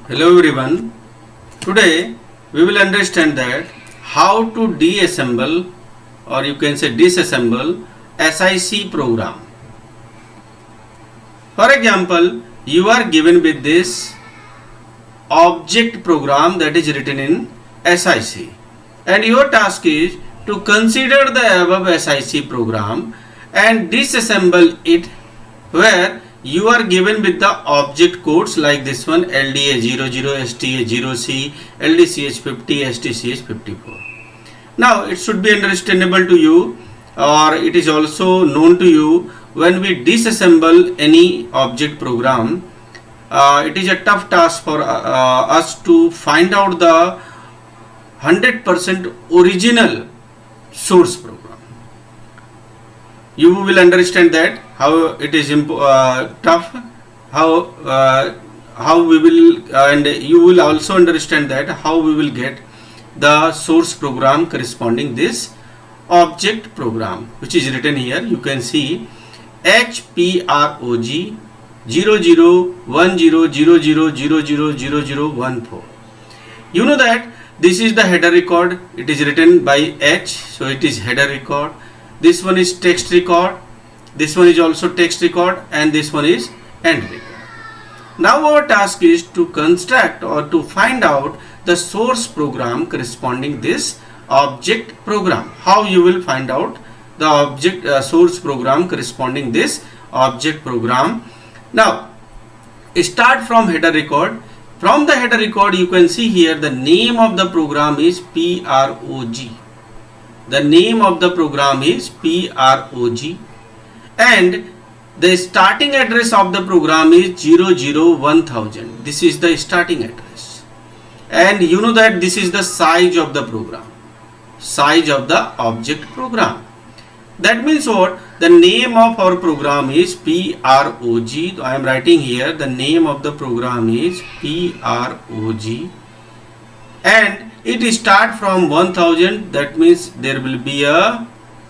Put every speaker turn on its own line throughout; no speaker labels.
Hello everyone. Today we will understand that how to deassemble or you can say disassemble SIC program. For example, you are given with this object program that is written in SIC and your task is to consider the above SIC program and disassemble it where you are given with the object codes like this one LDA00, STA0C, LDCH50, STCH54. Now it should be understandable to you or it is also known to you when we disassemble any object program. It is a tough task for us to find out the 100% original source program. You will understand that how it is tough, how we will, and you will also understand that how we will get the source program corresponding this object program, which is written here. You can see HPROG 001000000014. You know that this is the header record. It is written by H, so it is header record. This one is text record, this one is also text record, and this one is end record. Now our task is to construct or to find out the source program corresponding this object program. How you will find out the object source program corresponding this object program? Now start from header record. From the header record you can see here the name of the program is PROG. The name of the program is PROG and the starting address of the program is 001,000. This is the starting address, and you know that this is the size of the program, size of the object program. That means what? The name of our program is PROG. I am writing here the name of the program is PROG and it start from 1000. That means there will be a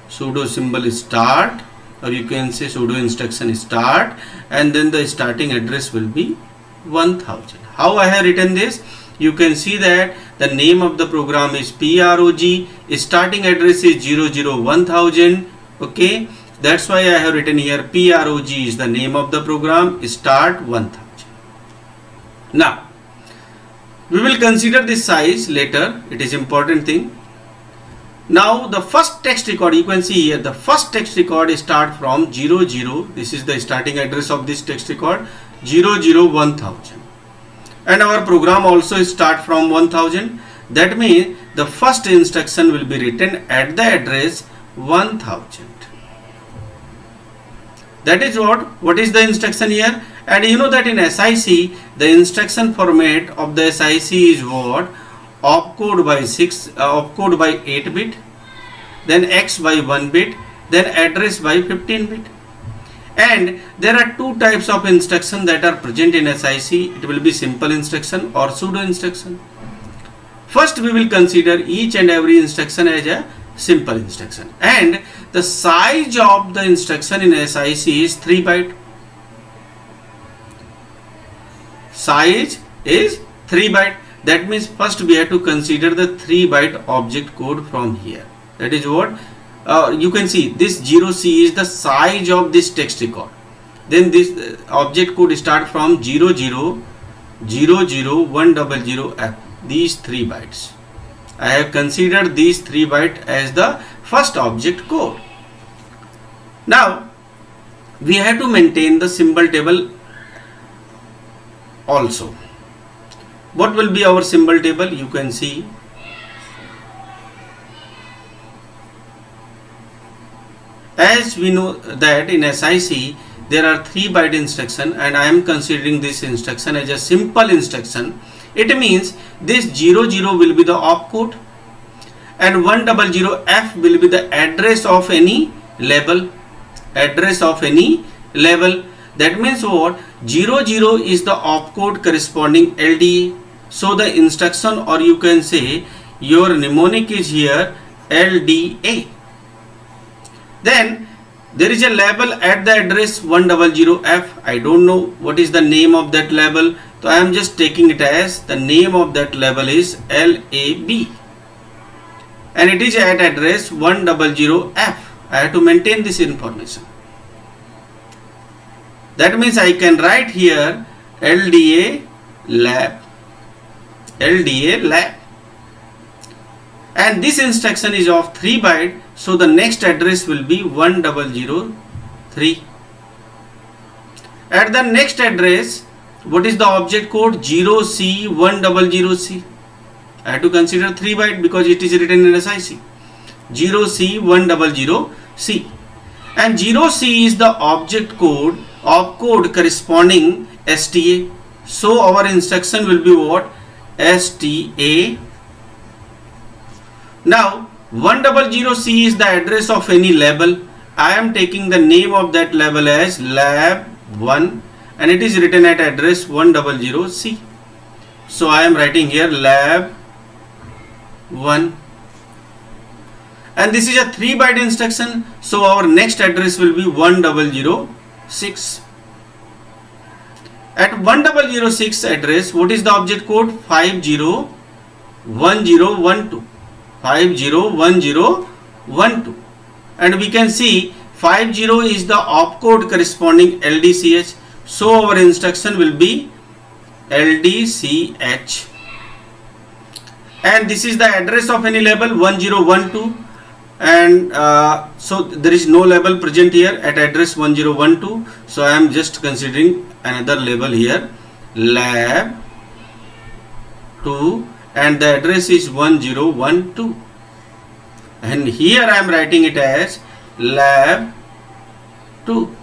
sudo symbol start, or you can say sudo instruction start, and then the starting address will be 1000. How I have written this? You can see that the name of the program is PROG, starting address is 001,000. Okay, that's why I have written here PROG is the name of the program, start 1000. Now we will consider this size later, it is important thing. Now the first text record, you can see here the first text record start from 00. This is the starting address of this text record, 001,000, and our program also start from 1000. That means the first instruction will be written at the address 1000. That is what is the instruction here. And you know that in SIC the instruction format of the SIC is what? Opcode by 8 bit, then X by 1 bit, then address by 15 bit. And there are two types of instruction that are present in SIC. It will be simple instruction or pseudo instruction. First we will consider each and every instruction as a simple instruction, and the size of the instruction in SIC is 3 byte. Size is 3 byte. That means first we have to consider the 3 byte object code from here. That is what you can see this 0C is the size of this text record. Then this object code start from 00000100F. These 3 bytes. I have considered these 3 bytes as the first object code. Now we have to maintain the symbol table also. What will be our symbol table? You can see as we know that in SIC there are 3 byte instruction, and I am considering this instruction as a simple instruction. It means this 00 will be the opcode and 100F will be the address of any label. Address of any label. That means what? 00 is the opcode corresponding LDA. So the instruction, or you can say your mnemonic is here LDA. Then there is a label at the address 100F. I don't know what is the name of that label. So I am just taking it as the name of that label is LAB, and it is at address 100F. I have to maintain this information. That means I can write here LDA lab, LDA lab, and this instruction is of 3 byte, so the next address will be 1003. At the next address, what is the object code? 0C100C. I have to consider 3 byte because it is written in SIC. 0C100C, and 0C is the object code opcode corresponding STA. So our instruction will be what? STA. Now 100C is the address of any label. I am taking the name of that label as lab 1, and it is written at address 100C. So I am writing here lab 1, and this is a 3 byte instruction, so our next address will be 1006. At 1006 address, what is the object code? 501012. 501012, and we can see 50 is the opcode corresponding LDCH, so our instruction will be LDCH, and this is the address of any label 1012, and so there is no label present here at address 1012, so I am just considering another label here, lab 2, and the address is 1012, and here I am writing it as lab 2.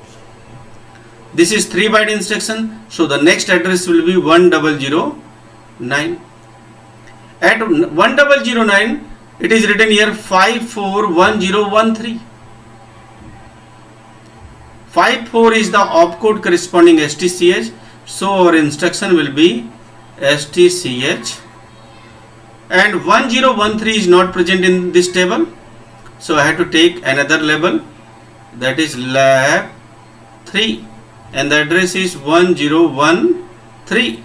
This is 3 byte instruction, so the next address will be 1009. At 1009, it is written here 541013. 54 is the opcode corresponding STCH, so our instruction will be STCH, and 1013 is not present in this table, so I have to take another label, that is lab 3, and the address is 1013.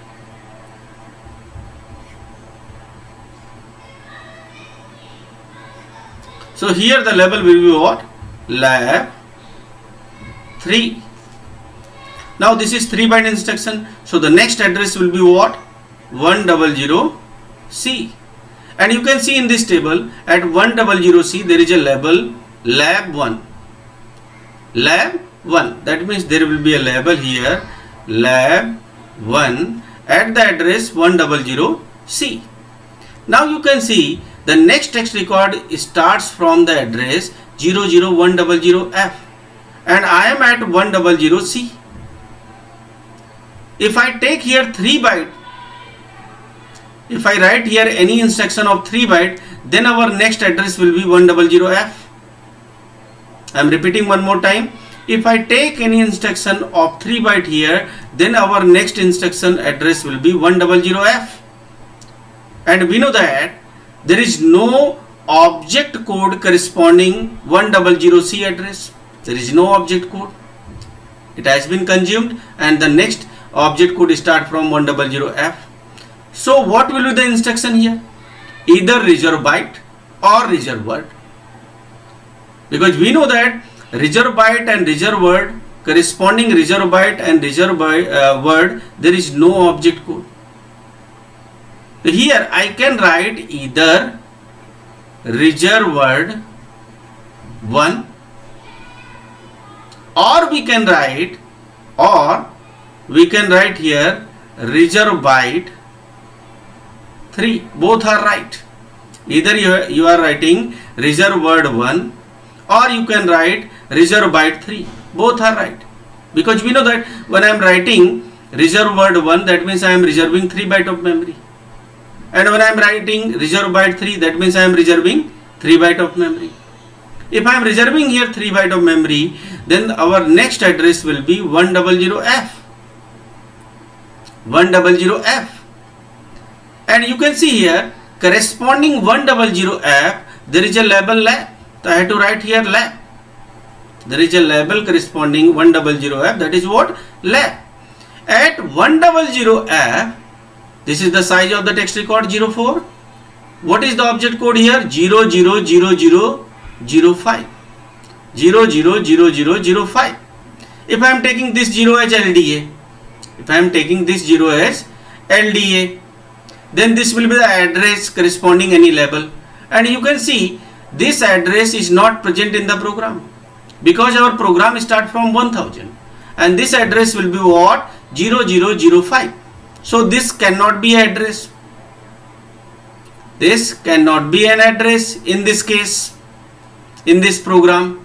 So here the label will be what? Lab 3. Now this is 3 byte instruction, so the next address will be what? 100C, and you can see in this table at 100C there is a label lab 1. Lab 1, that means there will be a label here lab 1 at the address 100C. Now you can see the next text record starts from the address 00100F, and I am at 100C. If I take here 3 byte, if I write here any instruction of 3 byte, then our next address will be 100F. I am repeating one more time. If I take any instruction of 3 byte here, then our next instruction address will be 100F. And we know that there is no object code corresponding 100C address. There is no object code. It has been consumed, and the next object code start from 100F. So what will be the instruction here? Either reserve byte or reserve word, because we know that reserve byte and reserve word, corresponding reserve byte and reserve word, there is no object code. Here I can write either reserve word 1, or we can write here reserve byte 3. Both are right. Either you are writing reserve word 1, or you can write reserve byte 3. Both are right, because we know that when I am writing reserve word 1, that means I am reserving 3 byte of memory, and when I am writing reserve byte 3, that means I am reserving 3 byte of memory. If I am reserving here 3 byte of memory, then our next address will be 100F. 100F, and you can see here corresponding 100F, there is a label lab. So I have to write here lab. There is a label corresponding 100F, that is what? Lab. At 100F, this is the size of the text record 04. What is the object code here? 000005. 000005. If I am taking this 0 as LDA, then this will be the address corresponding any label. And you can see this address is not present in the program because our program starts from 1000 and this address will be what? 0005. So this cannot be address. This cannot be an address in this case, in this program.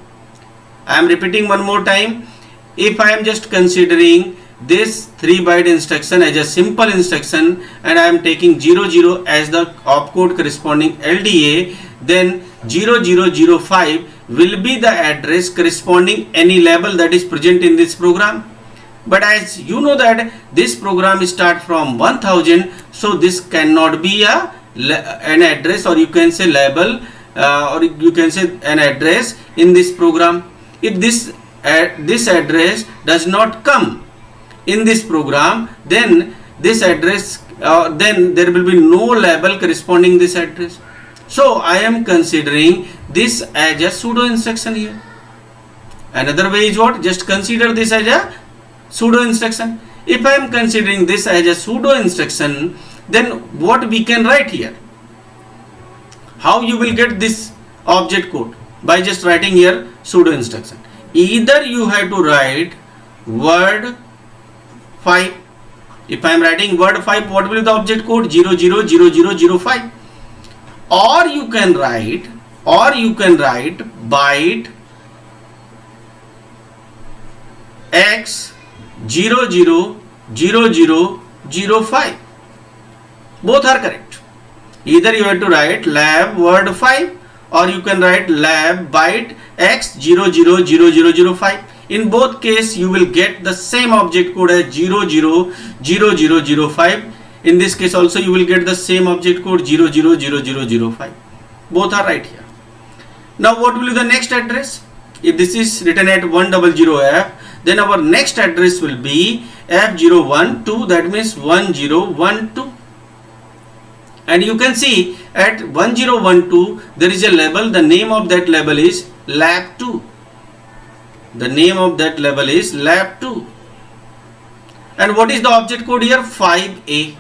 I am repeating one more time. If I am just considering this 3-byte instruction as a simple instruction and I am taking 00 as the opcode corresponding LDA, then 0005 will be the address corresponding any label that is present in this program. But as you know that this program starts from 1000, so this cannot be an address, or you can say label, or you can say an address in this program. If this address does not come in this program, then this address, then there will be no label corresponding this address. So I am considering this as a pseudo instruction here. Another way is what? Just consider this as a pseudo instruction. If I am considering this as a pseudo instruction, then what we can write here? How you will get this object code? By just writing here pseudo instruction. Either you have to write word 5. If I am writing word 5, what will be the object code? 000005. Or you can write byte X 000005. Both are correct. Either you have to write lab word 5 or you can write lab byte X 000005. In both cases, you will get the same object code as 000005. In this case also you will get the same object code 000005. Both are right here. Now what will be the next address? If this is written at 100F, then our next address will be F012, that means 1012. And you can see at 1012 there is a label. The name of that label is lab2. The name of that label is lab2. And what is the object code here? 5A.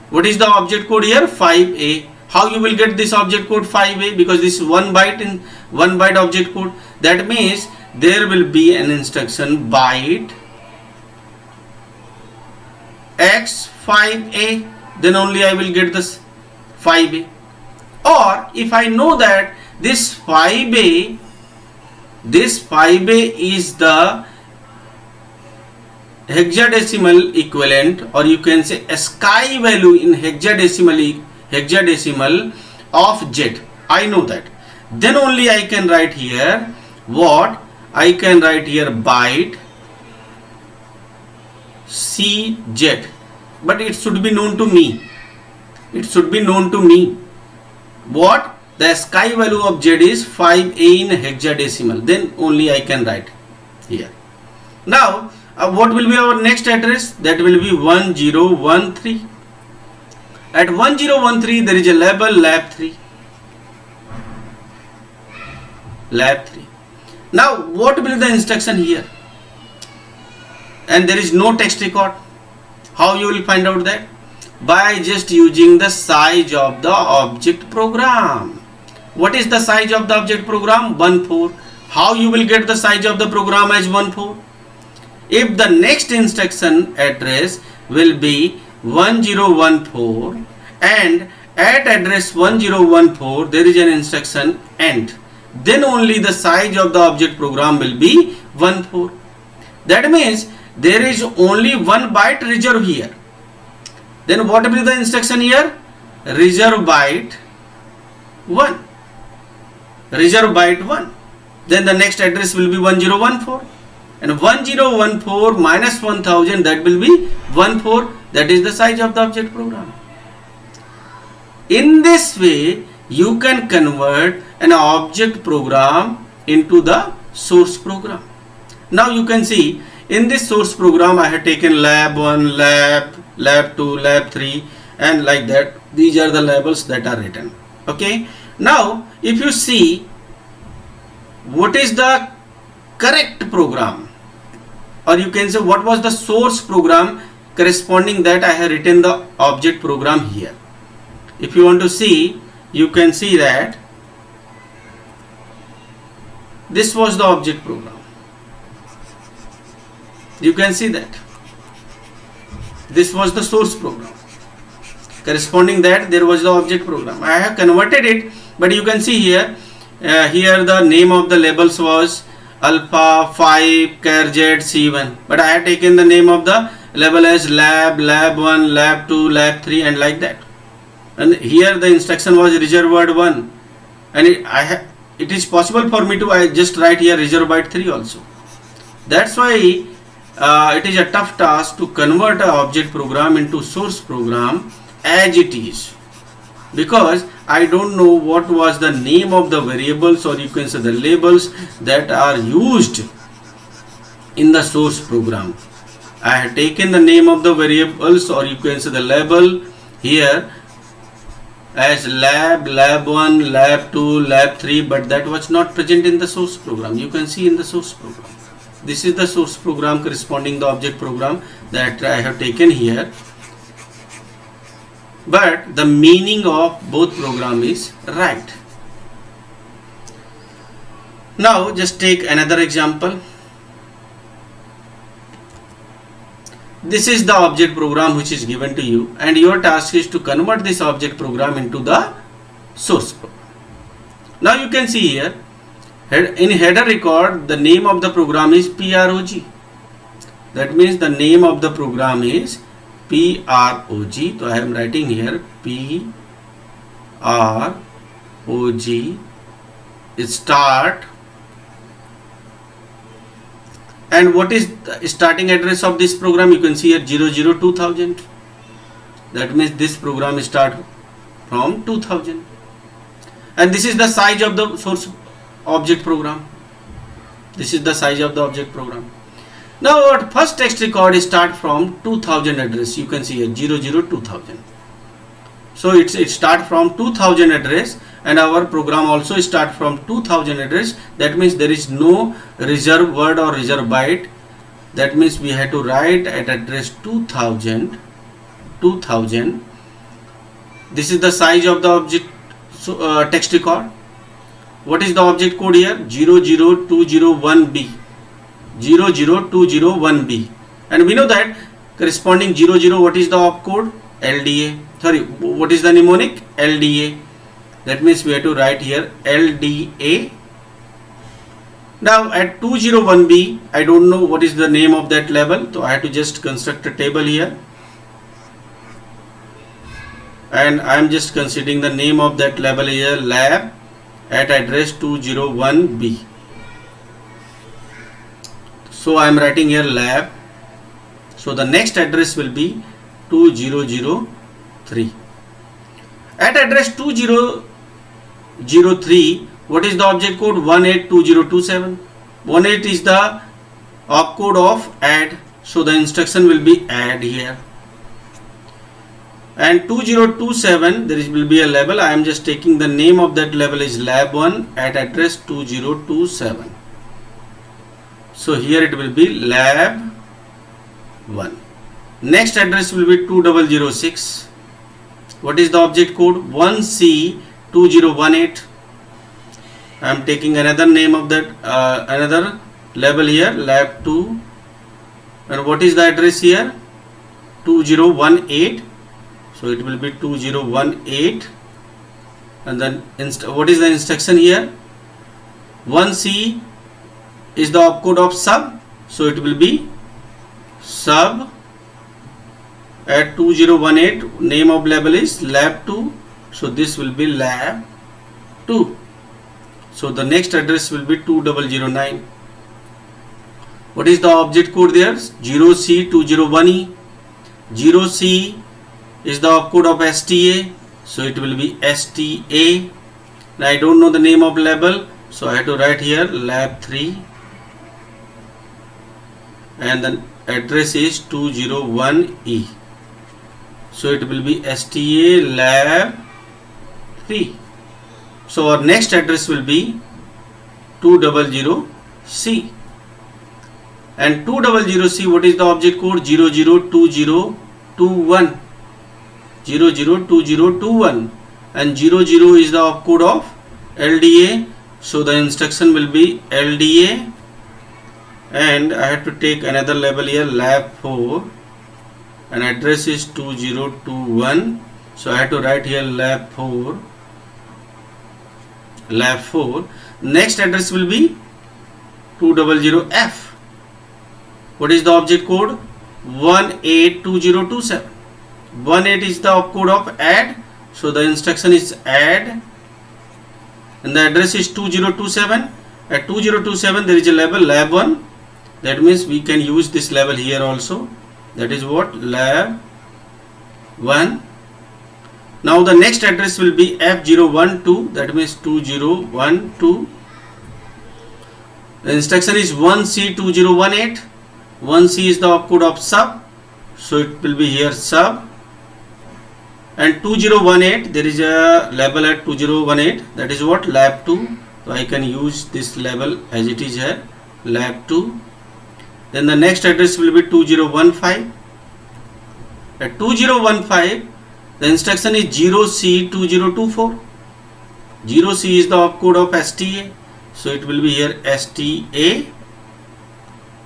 What is the object code here? 5A. How you will get this object code 5A? Because this is 1 byte object code. That means there will be an instruction byte X5A. Then only I will get this 5A. Or if I know that this 5A is the hexadecimal equivalent, or you can say ASCII value in hexadecimal of Z. I know that. Then only I can write here what? I can write here byte CZ. But it should be known to me. What? The ASCII value of Z is 5A in hexadecimal. Then only I can write here. Now, what will be our next address? That will be 1013. At 1013, there is a label lab3. Now, what will be the instruction here? And there is no text record. How you will find out that? By just using the size of the object program. What is the size of the object program? 14. How you will get the size of the program as 14? If the next instruction address will be 1014 and at address 1014 there is an instruction end, then only the size of the object program will be 14. That means there is only 1 byte reserve here. Then what will be the instruction here? Reserve byte 1. Then the next address will be 1014. And 1014 minus 1000, that will be 14. That is the size of the object program. In this way, you can convert an object program into the source program. Now you can see In this source program, I have taken lab 1, lab 2, lab 3, and like that. These are the labels that are written. Okay. Now, if you see what is the correct program, or you can say what was the source program corresponding that I have written the object program here. If you want to see, you can see that this was the object program. You can see that this was the source program. Corresponding that there was the object program. I have converted it, but you can see here, here the name of the labels was alpha 5 char z c1, but I have taken the name of the label as lab 1, lab 2, lab 3, and like that. And here the instruction was reserve word 1, and it is possible for me to I just write here reserve byte 3 also. That's why it is a tough task to convert an object program into source program as it is, because I don't know what was the name of the variables, or you can say the labels that are used in the source program. I have taken the name of the variables, or you can say the label here as lab 1, lab 2, lab 3, but that was not present in the source program. You can see in the source program. This is the source program corresponding the object program that I have taken here. But the meaning of both program is right. Now just take another example. This is the object program which is given to you, and your task is to convert this object program into the source program. Now you can see here, in header record, the name of the program is PROG. That means the name of the program is PROG. So I am writing here PROG start. And what is the starting address of this program? You can see here 002000. That means this program start from 2000. And this is the size of the source object program. This is the size of the object program. Now our first text record is start from 2000 address. You can see here 002000. So it start from 2000 address, and our program also start from 2000 address. That means there is no reserve word or reserve byte. That means we have to write at address 2000. This is the size of the object text record. What is the object code here? 00201B. 00201B. And we know that corresponding 00, what is the opcode? LDA. Sorry, what is the mnemonic? LDA. That means we have to write here LDA. Now at 201B, I don't know what is the name of that label, so I have to just construct a table here. And I am just considering the name of that label here, lab at address 201B. So I am writing here lab. So the next address will be 2003. At address 2003, what is the object code? 182027. 18 is the opcode of add. So the instruction will be add here. And 2027, there will be a label. I am just taking the name of that label is lab 1 at address 2027. So here it will be lab 1. Next address will be 2006. What is the object code? 1C2018. I am taking another name of that another label here, lab 2. And what is the address here? 2018. So it will be 2018. And then what is the instruction here? 1C is the opcode of sub. So it will be sub at 2018. Name of label is lab 2. So this will be lab 2. So the next address will be 2009. What is the object code there? 0C201E. 0C is the opcode of STA. So it will be STA. Now I don't know the name of label. So I have to write here lab 3. and the address is 201E. So it will be STA lab 3. So our next address will be 200C. And 200C, what is the object code? 002021. 002021. And 00 is the opcode of LDA. So the instruction will be LDA. And I have to take another label here, lab 4. And address is 2021. So I have to write here lab 4. Lab 4. Next address will be 200F. What is the object code? 182027. 18 is the opcode of add. So the instruction is add. And the address is 2027. At 2027 there is a label lab 1. That means we can use this label here also. That is what? Lab 1. Now the next address will be F012. That means 2012. The instruction is 1C2018. 1C is the opcode of sub. So it will be here sub. And 2018, there is a label at 2018. That is what? Lab 2. So I can use this label as it is here. Lab 2. Then the next address will be 2015. At 2015, the instruction is 0C2024. 0C is the opcode of STA. So it will be here STA.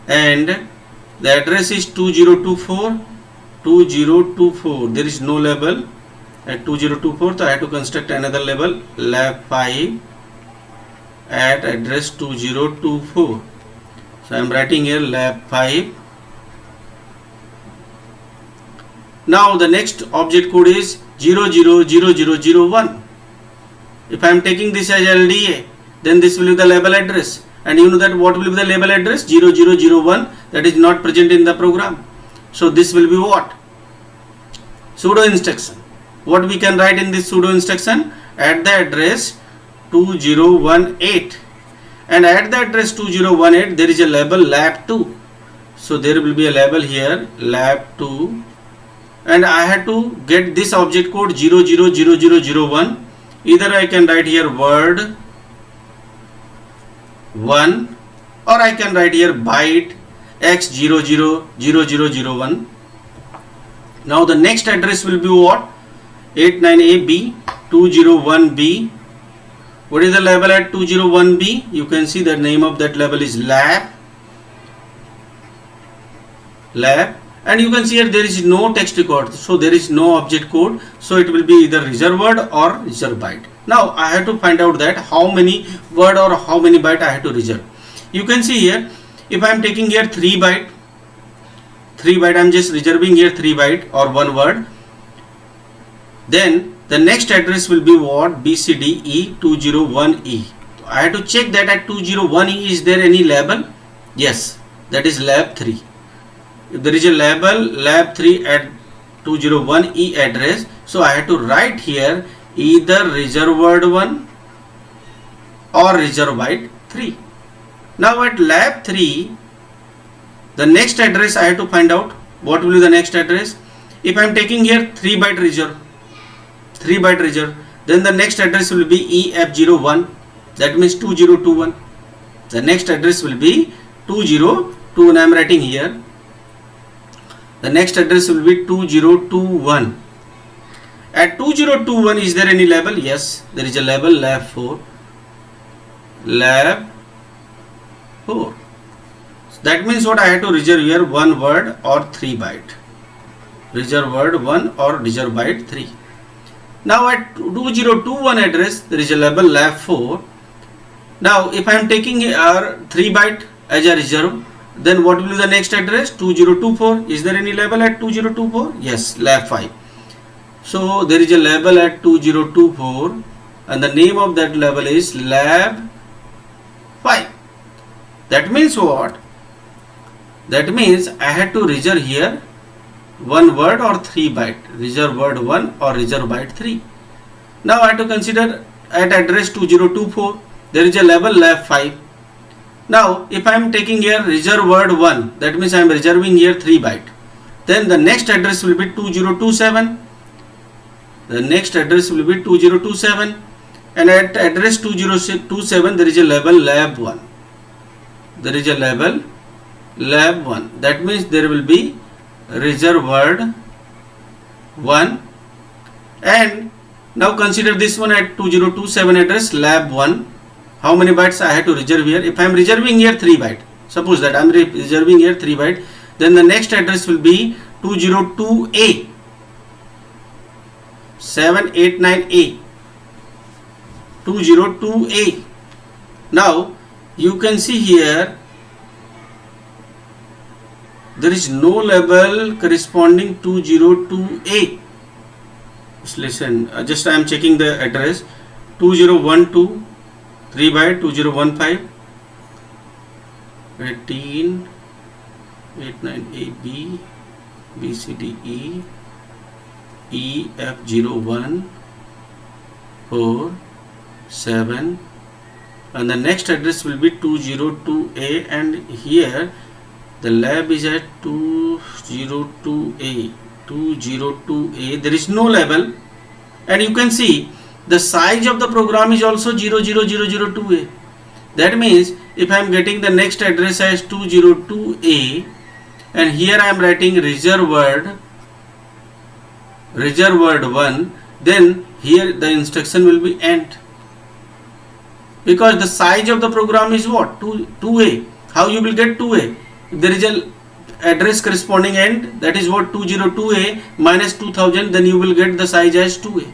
And the address is 2024. 2024. There is no label at 2024. So I have to construct another label, lab 5 at address 2024. So I am writing here lab 5. Now the next object code is 000001. If I am taking this as LDA, then this will be the label address. And you know that what will be the label address? 0001. That is not present in the program. So this will be what? Pseudo instruction. What we can write in this pseudo instruction? At the address 2018. And at the address 2018 there is a label lab 2. So there will be a label here lab 2. And I had to get this object code 000001. Either I can write here word 1 or I can write here byte X000001. Now the next address will be what? 89AB 201B. What is the label at 201B? You can see the name of that label is lab. And you can see here there is no text record. So there is no object code. So it will be either reserved word or reserved byte. Now I have to find out that how many word or how many byte I have to reserve. You can see here, if I am taking here 3 byte, I am just reserving here 3 byte or 1 word. Then the next address will be what? BCDE201E. I have to check that at 201E is there any label? Yes, that is lab 3. If there is a label lab 3 at 201E address, so I have to write here either reserved word 1 or reserved byte 3. Now at lab 3, the next address I have to find out. What will be the next address? If I am taking here 3 byte reserve, then the next address will be EF01. That means 2021. The next address will be 2021. I am writing here. The next address will be 2021. At 2021 is there any label? Yes, there is a label lab 4. Lab 4. So that means what? I have to reserve here 1 word or 3 byte. Reserve word 1 or reserve byte 3. Now at 2021 address there is a label lab 4. Now if I am taking here 3 byte as a reserve, then what will be the next address? 2024. Is there any label at 2024? Yes, lab 5. So there is a label at 2024 and the name of that label is lab 5. That means what? That means I had to reserve here 1 word or 3 byte. Reserve word 1 or reserve byte 3. Now I have to consider at address 2024 there is a label lab 5. Now if I am taking here reserve word 1, that means I am reserving here 3 byte. Then the next address will be 2027. The next address will be 2027, and at address 2027 there is a label lab1. There is a label lab1. That means there will be reserve word 1. And now consider this one at 2027 address lab1. How many bytes I have to reserve here? If I am reserving here 3 byte, suppose that I am reserving here 3 byte, then the next address will be 202A, 789A, 202A. Now you can see here there is no label corresponding 202A. Just listen, just I am checking the address 2012, 3 byte, 2015, 18, 89AB, BCDE, EF01, 4, 7, and the next address will be 202A, and here the lab is at 202A. 202A. There is no label, and you can see the size of the program is also 00002A. That means if I am getting the next address as 202A, and here I am writing reserve word 1, then here the instruction will be AND, because the size of the program is what? 2A. How you will get 2A? If there is a address corresponding AND, that is what? 202A minus 2000, then you will get the size as 2A.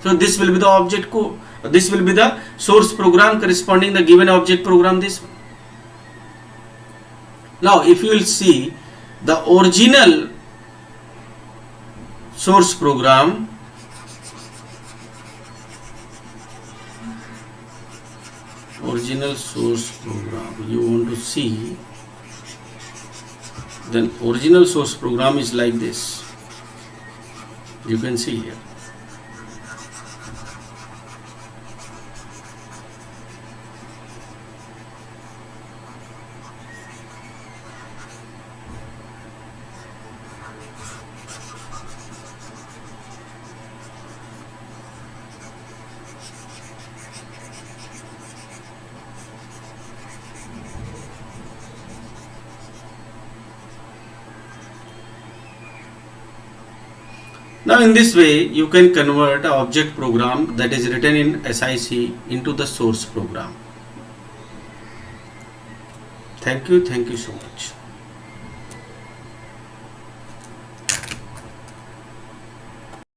So this will be the object code. This will be the source program corresponding the given object program, this one. Now if you will see the original source program, you want to see, then original source program is like this. You can see here. Now in this way you can convert an object program that is written in SIC into the source program. Thank you so much.